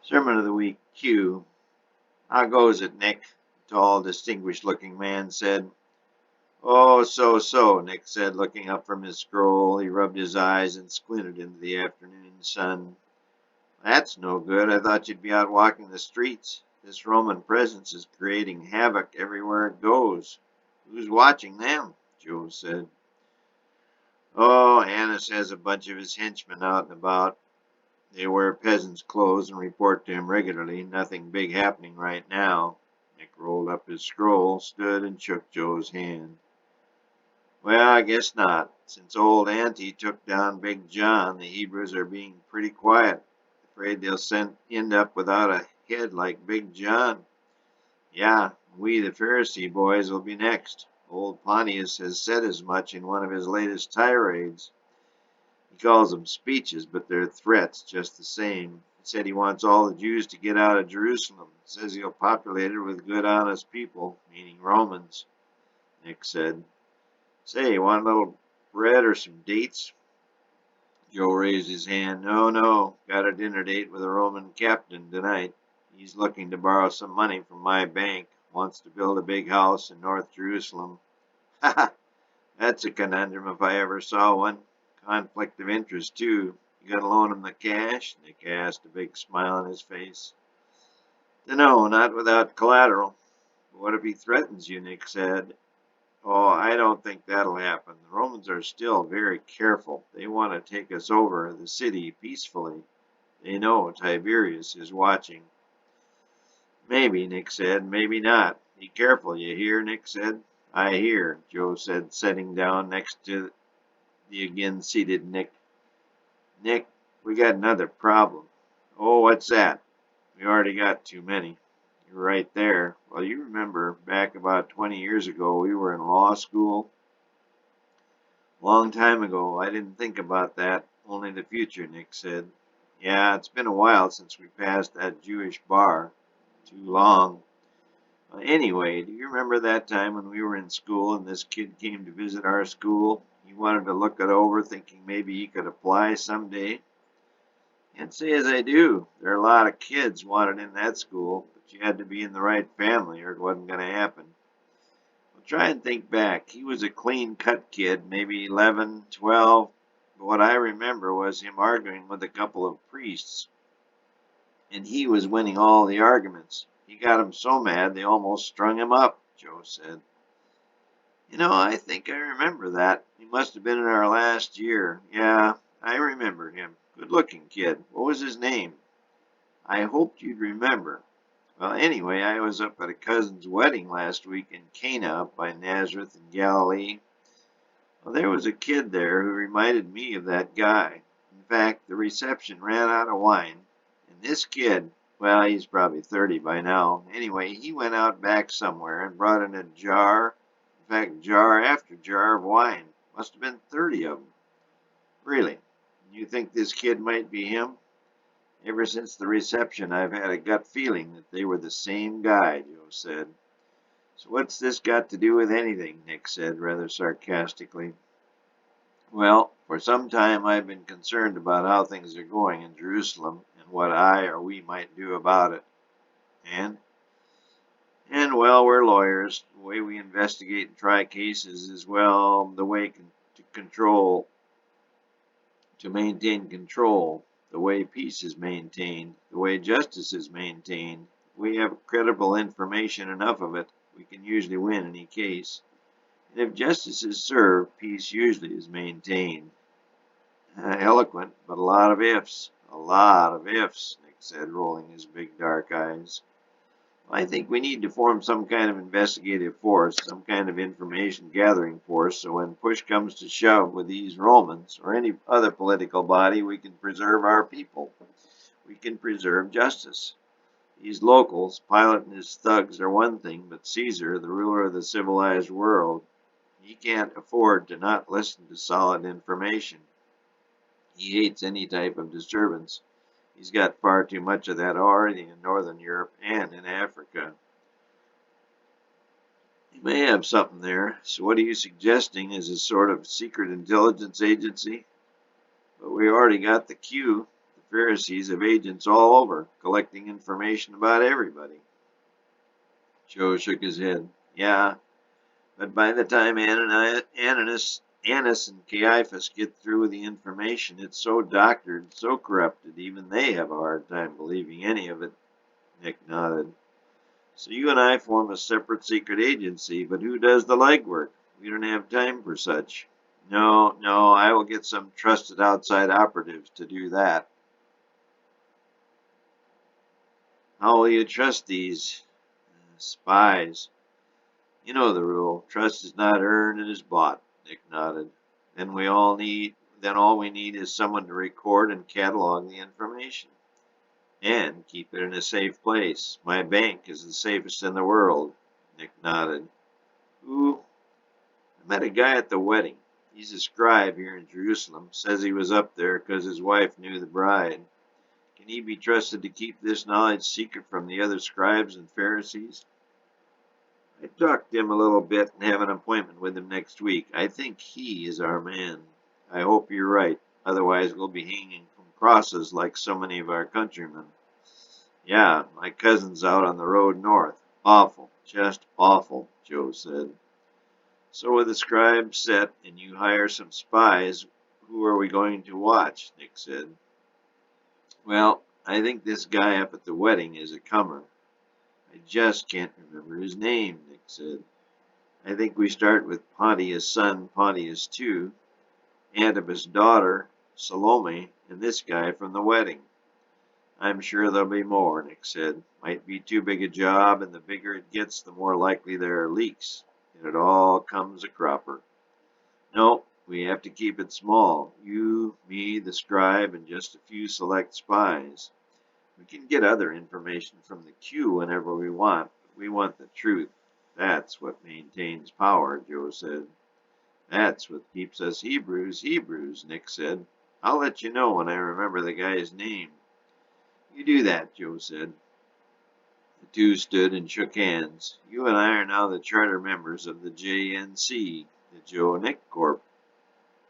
Sermon of the Week Q. How goes it, Nick? The tall, distinguished-looking man said. Oh, so, Nick said, looking up from his scroll. He rubbed his eyes and squinted into the afternoon sun. That's no good. I thought you'd be out walking the streets. This Roman presence is creating havoc everywhere it goes. Who's watching them? Joe said. Oh, Annas has a bunch of his henchmen out and about. They wear peasants' clothes and report to him regularly. Nothing big happening right now. Nick rolled up his scroll, stood, and shook Joe's hand. Well, I guess not. Since old Auntie took down Big John, the Hebrews are being pretty quiet. Afraid they'll end up without a head like Big John. Yeah, we, the Pharisee boys, will be next. Old Pontius has said as much in one of his latest tirades. He calls them speeches, but they're threats just the same. He said he wants all the Jews to get out of Jerusalem. Says he'll populate it with good, honest people, meaning Romans. Nick said. Say, want a little bread or some dates? Joe raised his hand. No. Got a dinner date with a Roman captain tonight. He's looking to borrow some money from my bank. Wants to build a big house in North Jerusalem. Ha ha! That's a conundrum if I ever saw one. Conflict of interest, too. You gonna loan him the cash? Nick asked, a big smile on his face. No, not without collateral. What if he threatens you? Nick said. Oh, I don't think that'll happen. The Romans are still very careful. They want to take us over the city peacefully. They know Tiberius is watching. Maybe, Nick said. Maybe not. Be careful, you hear? Nick said. I hear, Joe said, sitting down next to the again seated Nick. Nick, we got another problem. Oh, what's that? We already got too many. You're right there. Well, you remember back about 20 years ago, we were in law school. Long time ago. I didn't think about that. Only the future, Nick said. Yeah, it's been a while since we passed that Jewish bar. Too long. Well, anyway, do you remember that time when we were in school and this kid came to visit our school? He wanted to look it over, thinking maybe he could apply someday. Can't say as I do. There are a lot of kids wanted in that school, but you had to be in the right family or it wasn't going to happen. Well, try and think back. He was a clean-cut kid, maybe 11, 12, but what I remember was him arguing with a couple of priests, and he was winning all the arguments. He got them so mad they almost strung him up, Joe said. I think I remember that. He must have been in our last year. Yeah, I remember him. Good-looking kid. What was his name? I hoped you'd remember. Well, anyway, I was up at a cousin's wedding last week in Cana up by Nazareth in Galilee. Well, there was a kid there who reminded me of that guy. In fact, the reception ran out of wine, and this kid, well, he's probably 30 by now. Anyway, he went out back somewhere and brought in a jar, in fact, jar after jar of wine. Must have been 30 of them. Really? You think this kid might be him? Ever since the reception, I've had a gut feeling that they were the same guy, Joe said. So what's this got to do with anything? Nick said rather sarcastically. Well, for some time I've been concerned about how things are going in Jerusalem and what I or we might do about it. And? And well, we're lawyers. The way we investigate and try cases is, well, the way to maintain control, the way peace is maintained, the way justice is maintained. If we have credible information, enough of it, we can usually win any case. And if justice is served, peace usually is maintained. Eloquent, but a lot of ifs. A lot of ifs, Nick said, rolling his big dark eyes. I think we need to form some kind of investigative force, some kind of information gathering force, so when push comes to shove with these Romans or any other political body, we can preserve our people. We can preserve justice. These locals, Pilate and his thugs, are one thing, but Caesar, the ruler of the civilized world, he can't afford to not listen to solid information. He hates any type of disturbance. He's got far too much of that already in Northern Europe and in Africa. You may have something there. So what are you suggesting? Is a sort of secret intelligence agency? But we already got the Q, the Pharisees have agents all over, collecting information about everybody. Joe shook his head. Yeah, but by the time Annas and Caiaphas get through with the information, it's so doctored, so corrupted, even they have a hard time believing any of it. Nick nodded. So you and I form a separate secret agency, but who does the legwork? We don't have time for such. No, no, I will get some trusted outside operatives to do that. How will you trust these spies? You know the rule. Trust is not earned, it is bought. Nick nodded. Then all we need is someone to record and catalog the information. And keep it in a safe place. My bank is the safest in the world. Nick nodded. Ooh, I met a guy at the wedding. He's a scribe here in Jerusalem. Says he was up there because his wife knew the bride. Can he be trusted to keep this knowledge secret from the other scribes and Pharisees? I talked to him a little bit and have an appointment with him next week. I think he is our man. I hope you're right. Otherwise we'll be hanging from crosses like so many of our countrymen. Yeah, my cousin's out on the road north. Awful, just awful, Joe said. So with the scribe set and you hire some spies, who are we going to watch? Nick said. Well, I think this guy up at the wedding is a comer. I just can't remember his name, Nick said. I think we start with Pontius' son, Pontius II, Antipas' daughter, Salome, and this guy from the wedding. I'm sure there'll be more, Nick said. Might be too big a job, and the bigger it gets, the more likely there are leaks, and it all comes a cropper. No, we have to keep it small. You, me, the scribe, and just a few select spies. We can get other information from the queue whenever we want, but we want the truth. That's what maintains power, Joe said. That's what keeps us Hebrews, Nick said. I'll let you know when I remember the guy's name. You do that, Joe said. The two stood and shook hands. You and I are now the charter members of the JNC, the Joe Nick Corp.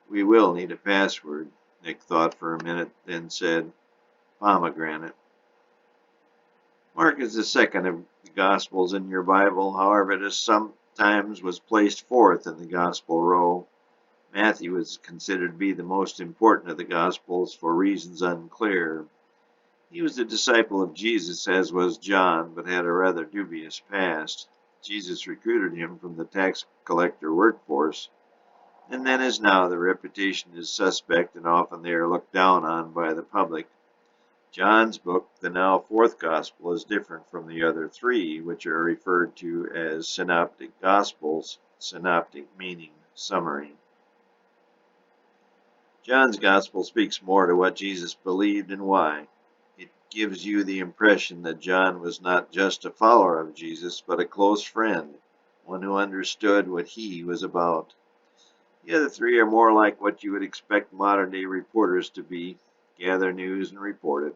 We will need a password. Nick thought for a minute, then said, Pomegranate. Mark is the second of the Gospels in your Bible, however it is sometimes was placed fourth in the Gospel row. Matthew is considered to be the most important of the Gospels for reasons unclear. He was a disciple of Jesus, as was John, but had a rather dubious past. Jesus recruited him from the tax collector workforce, and then as now the reputation is suspect and often they are looked down on by the public. John's book, the now fourth Gospel, is different from the other three, which are referred to as synoptic Gospels, synoptic meaning summary. John's Gospel speaks more to what Jesus believed and why. It gives you the impression that John was not just a follower of Jesus, but a close friend, one who understood what he was about. The other three are more like what you would expect modern-day reporters to be, gather news and report it.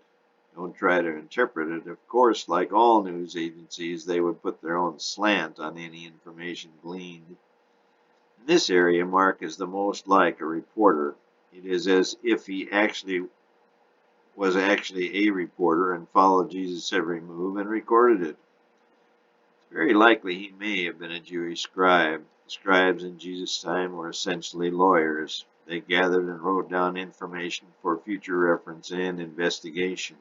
Don't try to interpret it. Of course, like all news agencies, they would put their own slant on any information gleaned. In this area, Mark is the most like a reporter. It is as if he was actually a reporter and followed Jesus' every move and recorded it. It's very likely he may have been a Jewish scribe. The scribes in Jesus' time were essentially lawyers. They gathered and wrote down information for future reference and investigation.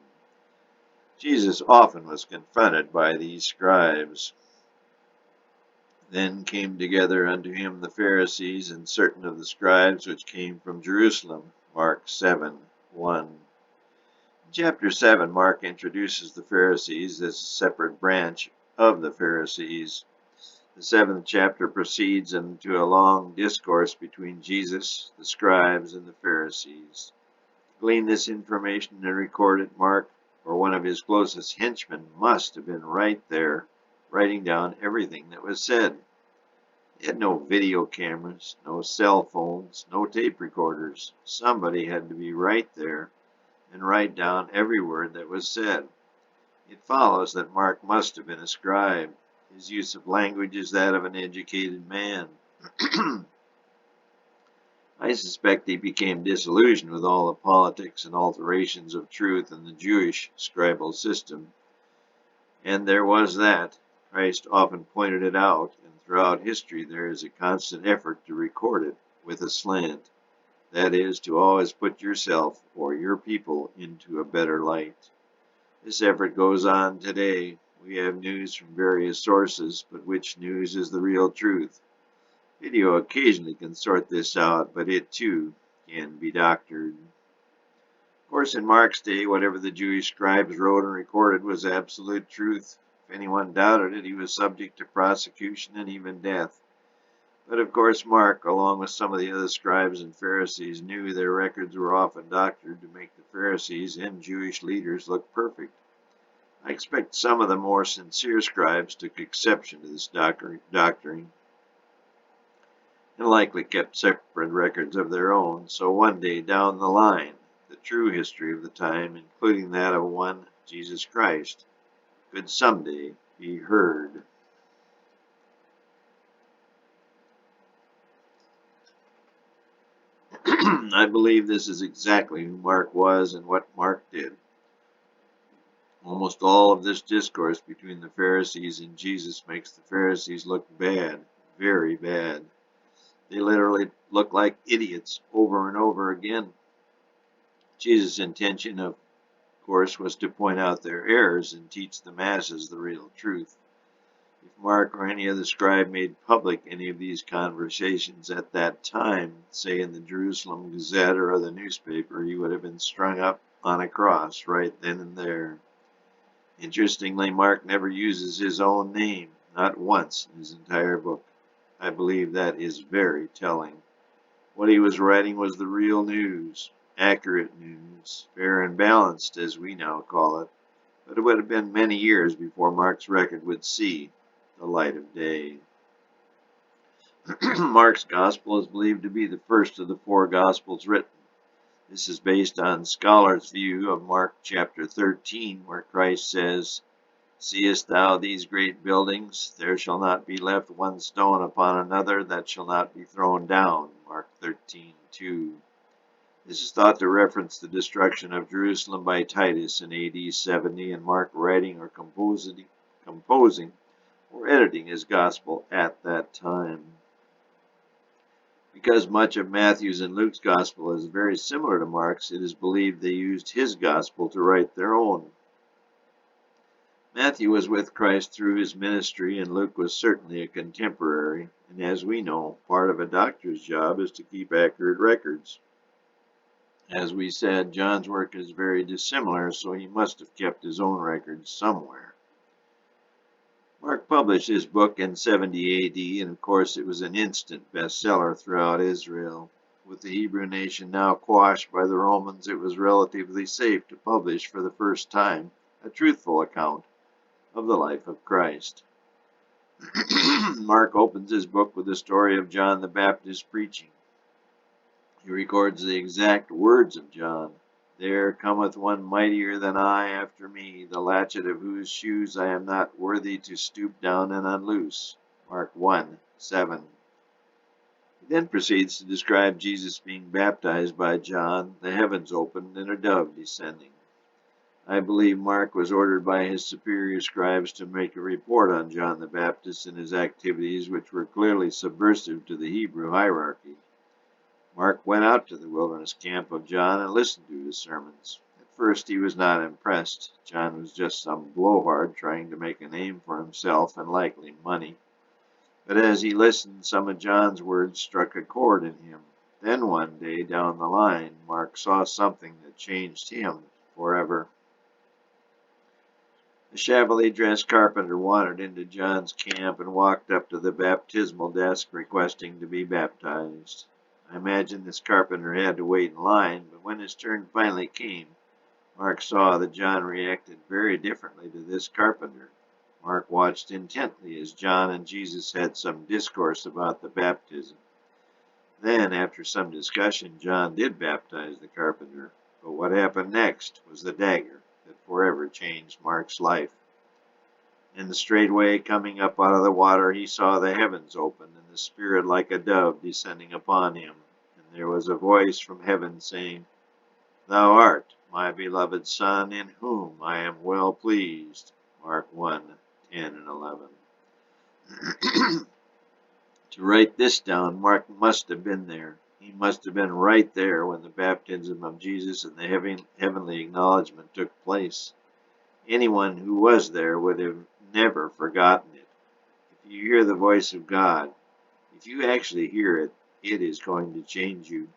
Jesus often was confronted by these scribes. Then came together unto him the Pharisees and certain of the scribes which came from Jerusalem. Mark 7:1. In chapter 7, Mark introduces the Pharisees as a separate branch of the Pharisees. The 7th chapter proceeds into a long discourse between Jesus, the scribes, and the Pharisees. To glean this information and record it, Mark, or one of his closest henchmen, must have been right there, writing down everything that was said. He had no video cameras, no cell phones, no tape recorders. Somebody had to be right there and write down every word that was said. It follows that Mark must have been a scribe. His use of language is that of an educated man. I suspect he became disillusioned with all the politics and alterations of truth in the Jewish scribal system. And there was that. Christ often pointed it out, and throughout history there is a constant effort to record it with a slant. That is, to always put yourself or your people into a better light. This effort goes on today. We have news from various sources, but which news is the real truth? Video occasionally can sort this out, but it too can be doctored. Of course, in Mark's day, whatever the Jewish scribes wrote and recorded was absolute truth. If anyone doubted it, he was subject to prosecution and even death. But of course, Mark, along with some of the other scribes and Pharisees, knew their records were often doctored to make the Pharisees and Jewish leaders look perfect. I expect some of the more sincere scribes took exception to this doctoring and likely kept separate records of their own, so one day down the line, the true history of the time, including that of one Jesus Christ, could someday be heard. I believe this is exactly who Mark was and what Mark did. Almost all of this discourse between the Pharisees and Jesus makes the Pharisees look bad, very bad. They literally look like idiots over and over again. Jesus' intention, of course, was to point out their errors and teach the masses the real truth. If Mark or any other scribe made public any of these conversations at that time, say in the Jerusalem Gazette or other newspaper, he would have been strung up on a cross right then and there. Interestingly, Mark never uses his own name, not once in his entire book. I believe that is very telling. What he was writing was the real news, accurate news, fair and balanced as we now call it, but it would have been many years before Mark's record would see the light of day. Mark's Gospel is believed to be the first of the four Gospels written. This is based on scholars' view of Mark chapter 13, where Christ says, "Seest thou these great buildings? There shall not be left one stone upon another that shall not be thrown down." Mark 13:2. This is thought to reference the destruction of Jerusalem by Titus in AD 70 and Mark writing or composing or editing his gospel at that time. Because much of Matthew's and Luke's gospel is very similar to Mark's, it is believed they used his gospel to write their own. Matthew was with Christ through his ministry, and Luke was certainly a contemporary, and as we know, part of a doctor's job is to keep accurate records. As we said, John's work is very dissimilar, so he must have kept his own records somewhere. Mark published his book in 70 AD, and of course it was an instant bestseller throughout Israel. With the Hebrew nation now quashed by the Romans, it was relatively safe to publish for the first time a truthful account of the life of Christ. Mark opens his book with the story of John the Baptist preaching. He records the exact words of John. "There cometh one mightier than I after me, the latchet of whose shoes I am not worthy to stoop down and unloose." Mark 1:7. He then proceeds to describe Jesus being baptized by John, the heavens opened, and a dove descending. I believe Mark was ordered by his superior scribes to make a report on John the Baptist and his activities, which were clearly subversive to the Hebrew hierarchy. Mark went out to the wilderness camp of John and listened to his sermons. At first he was not impressed. John was just some blowhard trying to make a name for himself and likely money. But as he listened, some of John's words struck a chord in him. Then one day down the line, Mark saw something that changed him forever. A shabbily dressed carpenter wandered into John's camp and walked up to the baptismal desk requesting to be baptized. I imagine this carpenter had to wait in line, but when his turn finally came, Mark saw that John reacted very differently to this carpenter. Mark watched intently as John and Jesus had some discourse about the baptism. Then, after some discussion, John did baptize the carpenter. But what happened next was the dagger that forever changed Mark's life. And straightway coming up out of the water, he saw the heavens open, and the Spirit like a dove descending upon him. And there was a voice from heaven saying, "Thou art my beloved Son, in whom I am well pleased." Mark 1:10 and 11. To write this down, Mark must have been there. He must have been right there when the baptism of Jesus and the heavenly acknowledgement took place. Anyone who was there would have never forgotten it. If you hear the voice of God, if you actually hear it, it is going to change you.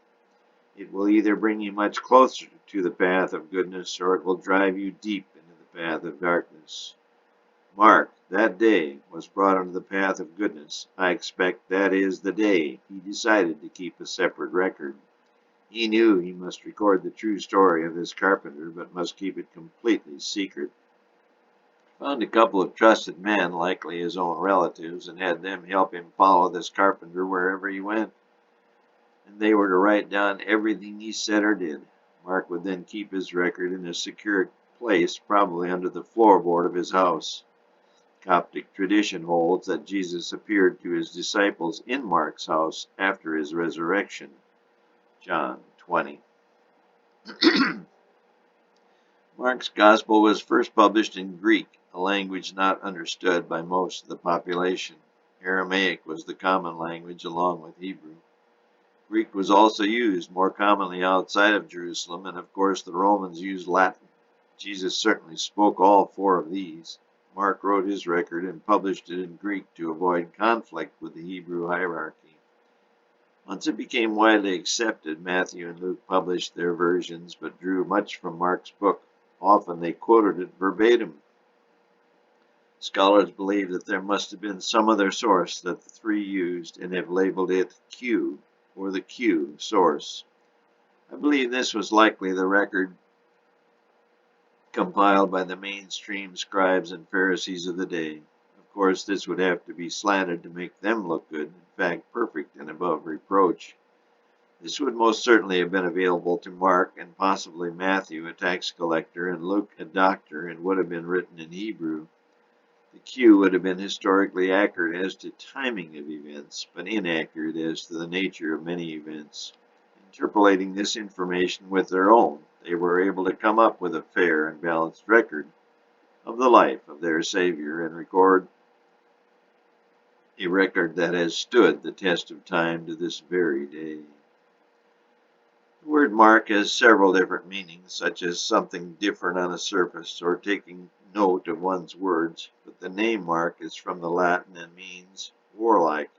It will either bring you much closer to the path of goodness, or it will drive you deep into the path of darkness. Mark, that day, was brought onto the path of goodness. I expect that is the day he decided to keep a separate record. He knew he must record the true story of this carpenter, but must keep it completely secret. Found a couple of trusted men, likely his own relatives, and had them help him follow this carpenter wherever he went. And they were to write down everything he said or did. Mark would then keep his record in a secure place, probably under the floorboard of his house. Coptic tradition holds that Jesus appeared to his disciples in Mark's house after his resurrection. John 20. Mark's Gospel was first published in Greek, a language not understood by most of the population. Aramaic was the common language along with Hebrew. Greek was also used more commonly outside of Jerusalem, and of course the Romans used Latin. Jesus certainly spoke all four of these. Mark wrote his record and published it in Greek to avoid conflict with the Hebrew hierarchy. Once it became widely accepted, Matthew and Luke published their versions, but drew much from Mark's book. Often they quoted it verbatim. Scholars believe that there must have been some other source that the three used and have labeled it Q, or the Q source. I believe this was likely the record compiled by the mainstream scribes and Pharisees of the day. Of course, this would have to be slanted to make them look good, in fact, perfect and above reproach. This would most certainly have been available to Mark and possibly Matthew, a tax collector, and Luke, a doctor, and would have been written in Hebrew. The Q would have been historically accurate as to timing of events, but inaccurate as to the nature of many events. Interpolating this information with their own, they were able to come up with a fair and balanced record of the life of their Savior and record a record that has stood the test of time to this very day. The word mark has several different meanings, such as something different on a surface or taking note of one's words, but the name Mark is from the Latin and means warlike.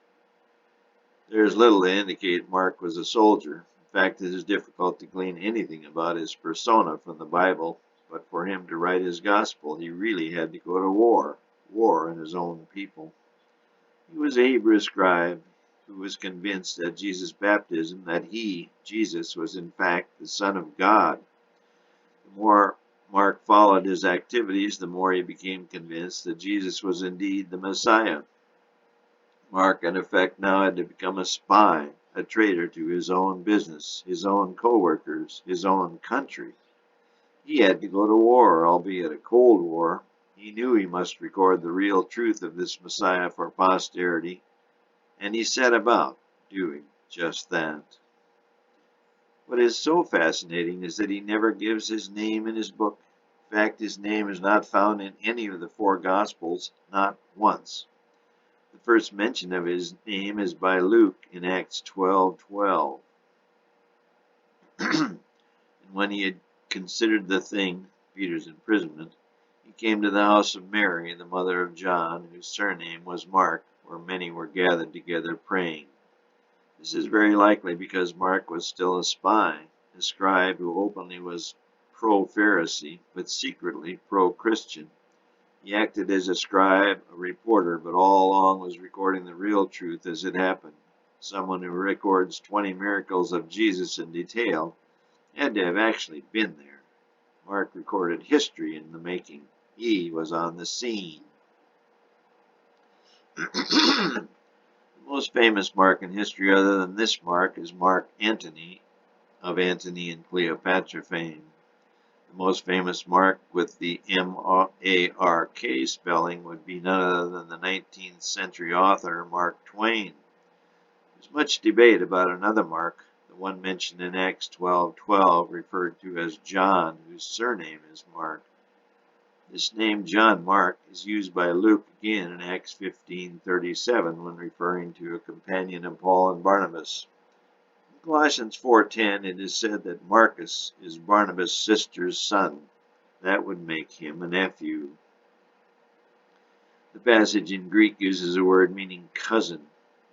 There is little to indicate Mark was a soldier. In fact, it is difficult to glean anything about his persona from the Bible, but for him to write his gospel, he really had to go to war in his own people. He was a Hebrew scribe who was convinced at Jesus' baptism that he, Jesus, was in fact the Son of God. The more Mark followed his activities, the more he became convinced that Jesus was indeed the Messiah. Mark, in effect, now had to become a spy, a traitor to his own business, his own co-workers, his own country. He had to go to war, albeit a cold war. He knew he must record the real truth of this Messiah for posterity, and he set about doing just that. What is so fascinating is that he never gives his name in his book. In fact, his name is not found in any of the four Gospels, not once. The first mention of his name is by Luke in Acts 12:12. And when he had considered the thing, Peter's imprisonment, he came to the house of Mary, the mother of John, whose surname was Mark, where many were gathered together praying. This is very likely because Mark was still a spy, a scribe who openly was pro-Pharisee, but secretly pro-Christian. He acted as a scribe, a reporter, but all along was recording the real truth as it happened. Someone who records 20 miracles of Jesus in detail had to have actually been there. Mark recorded history in the making. He was on the scene. The most famous Mark in history other than this Mark is Mark Antony of Antony and Cleopatra fame. The most famous Mark with the M-A-R-K spelling would be none other than the 19th century author Mark Twain. There's much debate about another Mark, the one mentioned in Acts 12:12, referred to as John, whose surname is Mark. This name John Mark is used by Luke again in Acts 15:37 when referring to a companion of Paul and Barnabas. In Colossians 4:10 it is said that Marcus is Barnabas' sister's son. That would make him a nephew. The passage in Greek uses a word meaning cousin.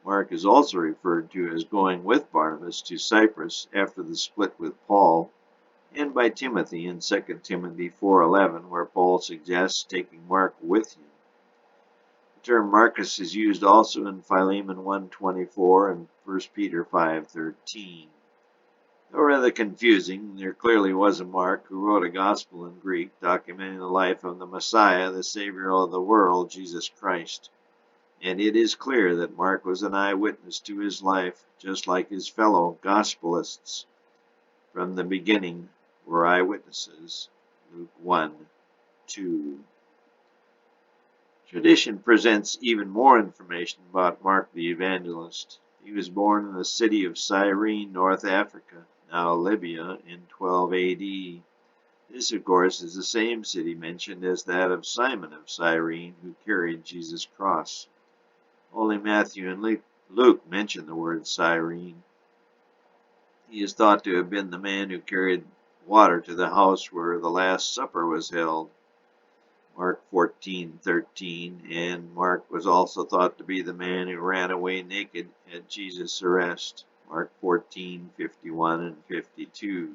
Mark is also referred to as going with Barnabas to Cyprus after the split with Paul, and by Timothy in 2 Timothy 4:11, where Paul suggests taking Mark with him. The term Marcus is used also in Philemon 1:24 and 1 Peter 5:13. Though rather confusing, there clearly was a Mark who wrote a gospel in Greek documenting the life of the Messiah, the Savior of the world, Jesus Christ. And it is clear that Mark was an eyewitness to his life, just like his fellow gospelists from the beginning were eyewitnesses. Luke 1:2. Tradition presents even more information about Mark the Evangelist. He was born in the city of Cyrene, North Africa, now Libya, in 12 AD. This, of course, is the same city mentioned as that of Simon of Cyrene, who carried Jesus' cross. Only Matthew and Luke mention the word Cyrene. He is thought to have been the man who carried water to the house where the Last Supper was held, Mark 14:13, and Mark was also thought to be the man who ran away naked at Jesus' arrest, Mark 14:51 and 52.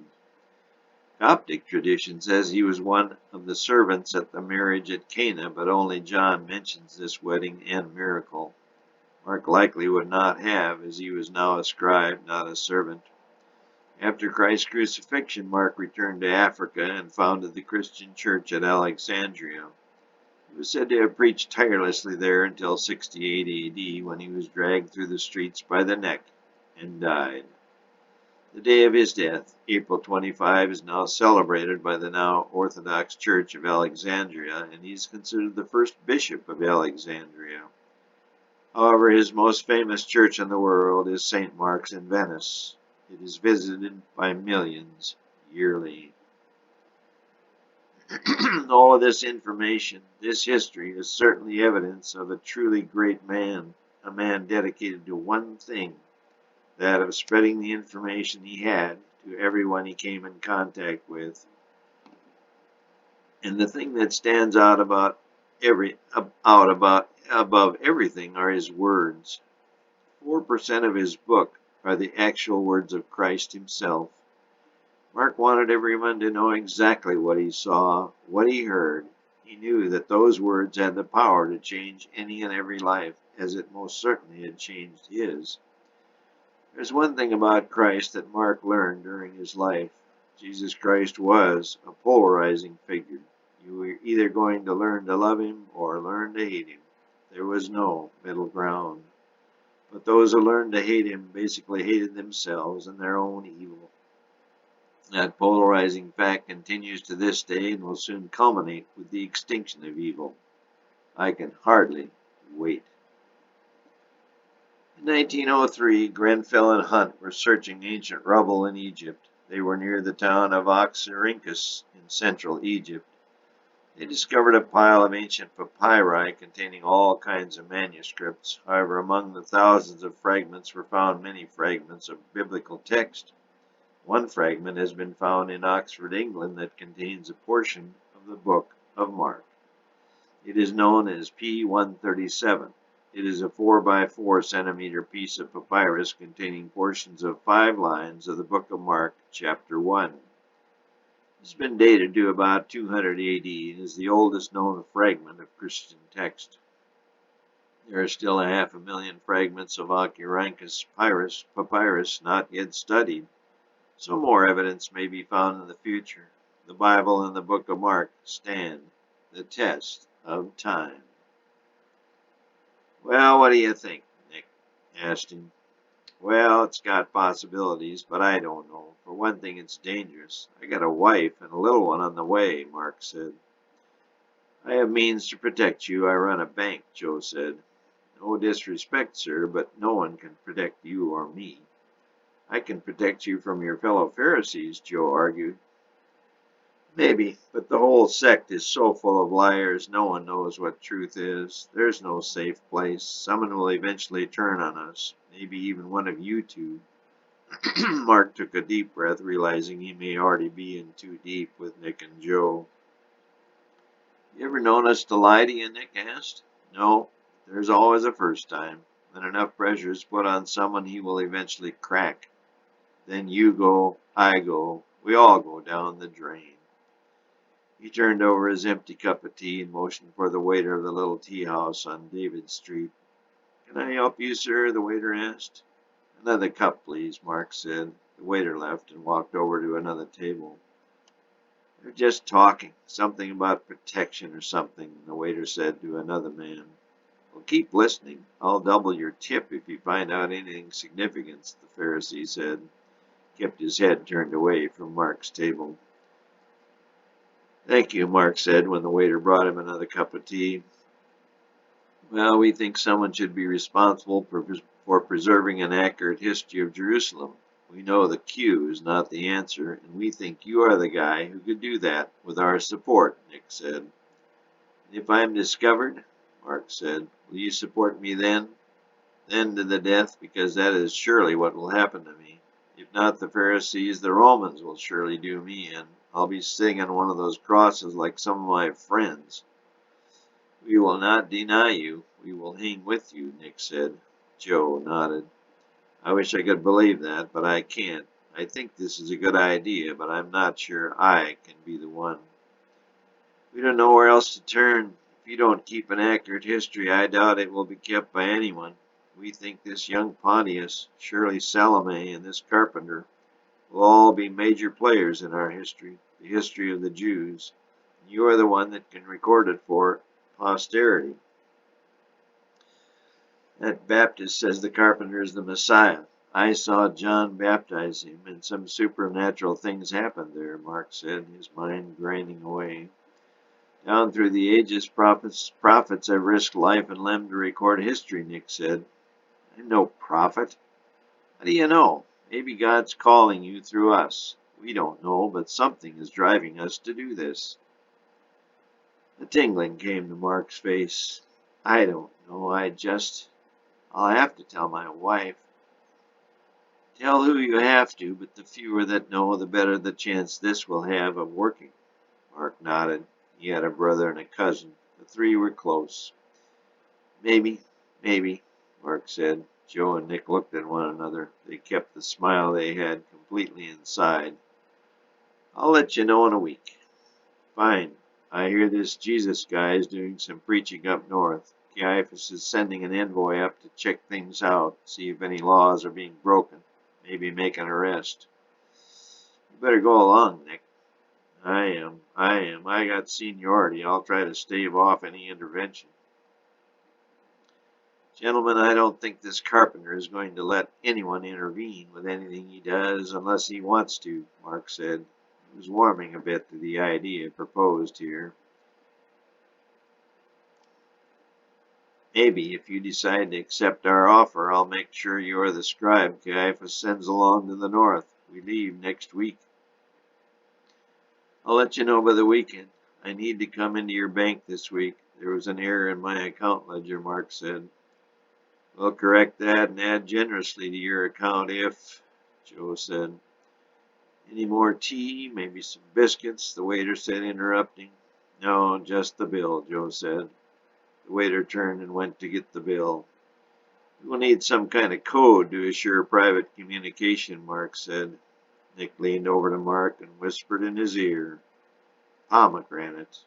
Coptic tradition says he was one of the servants at the marriage at Cana, but only John mentions this wedding and miracle. Mark likely would not have, as he was now a scribe, not a servant. After Christ's crucifixion, Mark returned to Africa and founded the Christian church at Alexandria. He was said to have preached tirelessly there until 68 AD, when he was dragged through the streets by the neck and died. The day of his death, April 25, is now celebrated by the now Orthodox Church of Alexandria, and he is considered the first bishop of Alexandria. However, his most famous church in the world is St. Mark's in Venice. It is visited by millions yearly. All of this information, this history, is certainly evidence of a truly great man, a man dedicated to one thing, that of spreading the information he had to everyone he came in contact with. And the thing that stands out above everything are his words. 4% of his book are the actual words of Christ himself. Mark wanted everyone to know exactly what he saw, what he heard. He knew that those words had the power to change any and every life, as it most certainly had changed his. There's one thing about Christ that Mark learned during his life. Jesus Christ was a polarizing figure. You were either going to learn to love him or learn to hate him. There was no middle ground. But those who learned to hate him basically hated themselves and their own evil. That polarizing fact continues to this day and will soon culminate with the extinction of evil. I can hardly wait. In 1903, Grenfell and Hunt were searching ancient rubble in Egypt. They were near the town of Oxyrhynchus in central Egypt. They discovered a pile of ancient papyri containing all kinds of manuscripts. However, among the thousands of fragments were found many fragments of biblical text. One fragment has been found in Oxford, England, that contains a portion of the Book of Mark. It is known as P137. It is a 4 by 4 centimeter piece of papyrus containing portions of 5 lines of the Book of Mark, chapter 1. It's been dated to about 200 AD and is the oldest known fragment of Christian text. There are still 500,000 fragments of Oxyrhynchus papyrus not yet studied, so more evidence may be found in the future. The Bible and the Book of Mark stand the test of time. Well, what do you think? Nick asked him. Well, it's got possibilities, but I don't know. For one thing, it's dangerous. I got a wife and a little one on the way, Mark said. I have means to protect you. I run a bank, Joe said. No disrespect, sir, but no one can protect you or me. I can protect you from your fellow Pharisees, Joe argued. Maybe, but the whole sect is so full of liars, no one knows what truth is. There's no safe place. Someone will eventually turn on us, maybe even one of you two. Mark took a deep breath, realizing he may already be in too deep with Nick and Joe. You ever known us to lie to you? Nick asked. No, there's always a first time. When enough pressure is put on someone, he will eventually crack. Then you go, I go, we all go down the drain. He turned over his empty cup of tea and motioned for the waiter of the little tea house on David Street. Can I help you, sir? The waiter asked. Another cup, please, Mark said. The waiter left and walked over to another table. They're just talking, something about protection or something, the waiter said to another man. Well, keep listening. I'll double your tip if you find out anything significant, the Pharisee said. He kept his head turned away from Mark's table. Thank you, Mark said when the waiter brought him another cup of tea. Well, we think someone should be responsible for preserving an accurate history of Jerusalem. We know the Q is not the answer, and we think you are the guy who could do that with our support, Nick said. If I'm discovered, Mark said, will you support me then? Then to the death, because that is surely what will happen to me. If not the Pharisees, the Romans will surely do me in. I'll be sitting on one of those crosses like some of my friends. We will not deny you. We will hang with you, Nick said. Joe nodded. I wish I could believe that, but I can't. I think this is a good idea, but I'm not sure I can be the one. We don't know where else to turn. If you don't keep an accurate history, I doubt it will be kept by anyone. We think this young Pontius, Shirley Salome, and this carpenter will all be major players in our history, the history of the Jews. You are the one that can record it for posterity. That Baptist says the carpenter is the Messiah. I saw John baptize him, and some supernatural things happened there, Mark said, his mind grinding away. Down through the ages, prophets have risked life and limb to record history, Nick said. I'm no prophet. How do you know? Maybe God's calling you through us. We don't know, but something is driving us to do this. A tingling came to Mark's face. I don't know, I'll have to tell my wife. Tell who you have to, but the fewer that know, the better the chance this will have of working. Mark nodded. He had a brother and a cousin. The three were close. Maybe, Mark said. Joe and Nick looked at one another. They kept the smile they had completely inside. I'll let you know in a week. Fine. I hear this Jesus guy is doing some preaching up north. Caiaphas is sending an envoy up to check things out, see if any laws are being broken, maybe make an arrest. You better go along, Nick. I am. I got seniority. I'll try to stave off any intervention. Gentlemen, I don't think this carpenter is going to let anyone intervene with anything he does unless he wants to, Mark said. He was warming a bit to the idea proposed here. Maybe, if you decide to accept our offer, I'll make sure you are the scribe Caiaphas sends along to the north. We leave next week. I'll let you know by the weekend. I need to come into your bank this week. There was an error in my account ledger, Mark said. We'll correct that and add generously to your account if, Joe said. Any more tea? Maybe some biscuits? The waiter said, interrupting. No, just the bill, Joe said. The waiter turned and went to get the bill. We will need some kind of code to assure private communication, Mark said. Nick leaned over to Mark and whispered in his ear, pomegranate.